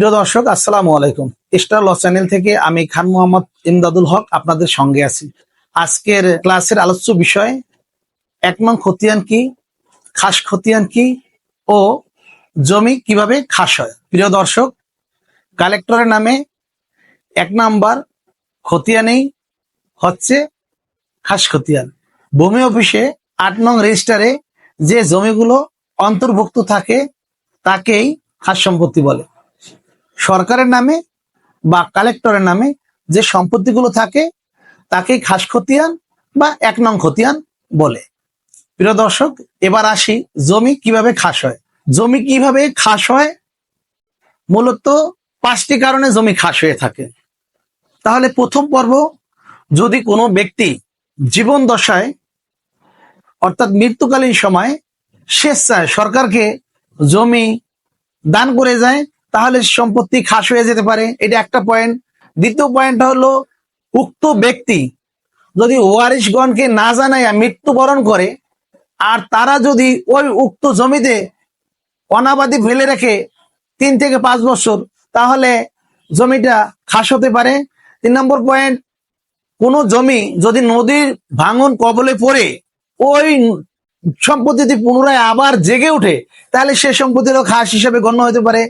প্রিয় দর্শক, আসসালামু আলাইকুম। স্টার ল চ্যানেল থেকে আমি খান মোহাম্মদ ইমদাদুল হক আপনাদের সঙ্গে আছি। আজকের ক্লাসের আলোচ্য বিষয় ১ নং খতিয়ান কি, খাস খতিয়ান কি ও জমি কিভাবে খাস হয়। প্রিয় দর্শক, কালেক্টরের নামে ১ নাম্বার খতিয়ানেই হচ্ছে খাস খতিয়ান। ভূমি অফিসে ৮ নং রেজিস্টারে যে জমিগুলো অন্তর্ভুক্ত থাকে তাকেই খাস সম্পত্তি বলে। সরকারের নামে বা কালেক্টরের নামে যে সম্পত্তিগুলো থাকে তাকেই খাস খতিয়ান বা ১ নং খতিয়ান বলে। প্রিয় দর্শক, এবার আসি জমি কিভাবে খাস হয়। জমি কিভাবে খাস হয়, মূলত ৫টি কারণে জমি খাস হয়ে থাকে। তাহলে প্রথম পর্ব, যদি কোনো ব্যক্তি জীবন দশায় অর্থাৎ মৃত্যুকালীন সময় স্বেচ্ছায় সরকারকে জমি দান করে যায়, তাহলে সম্পত্তি খাস হয়ে যেতে পারে। এটা একটা পয়েন্ট। দ্বিতীয় পয়েন্ট হলো, উক্ত ব্যক্তি যদি ওয়ারিশগণকে না জানাইয়া মৃত্যুবরণ করে আর তারা যদি ওই উক্ত জমিতে অনাবাদি ফেলে রেখে ৩ থেকে ৫ বছর, তাহলে জমিটা খাস হতে পারে। ৩ নম্বর পয়েন্ট, কোনো জমি যদি নদীর ভাঙন কবলে পড়ে ওই সম্পত্তিটি পুনরায় আবার জেগে ওঠে, তাহলে সে সম্পত্তিরও খাস হিসেবে গণ্য হতে পারে।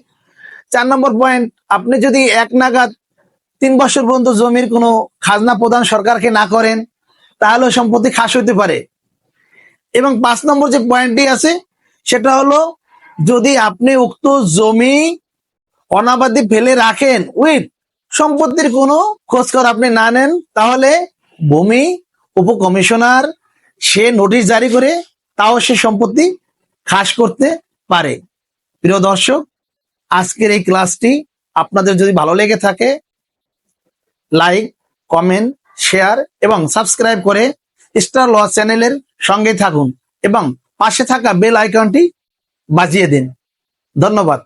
৪ নম্বর পয়েন্ট, আপনি যদি এক নাগাদ ৩ বছর পর্যন্ত জমির কোনো খাজনা প্রদান সরকারকে না করেন, তাহলে সম্পত্তি খাস হতে পারে। এবং ৫ নম্বর যে পয়েন্টটি আছে সেটা হলো, যদি আপনি উক্ত জমি অনাবাদি ফেলে রাখেন, উইথ সম্পত্তির কোনো খোঁজখবর আপনি না নেন, তাহলে ভূমি উপকমিশনার সে নোটিশ জারি করে তাও সে সম্পত্তি খাস করতে পারে। প্রিয় দর্শক, আজকের এই ক্লাসটি আপনাদের যদি ভালো লেগে থাকে, লাইক, কমেন্ট, শেয়ার এবং সাবস্ক্রাইব করে স্টার ল চ্যানেলের সঙ্গে থাকুন এবং পাশে থাকা বেল আইকনটি বাজিয়ে দিন। ধন্যবাদ।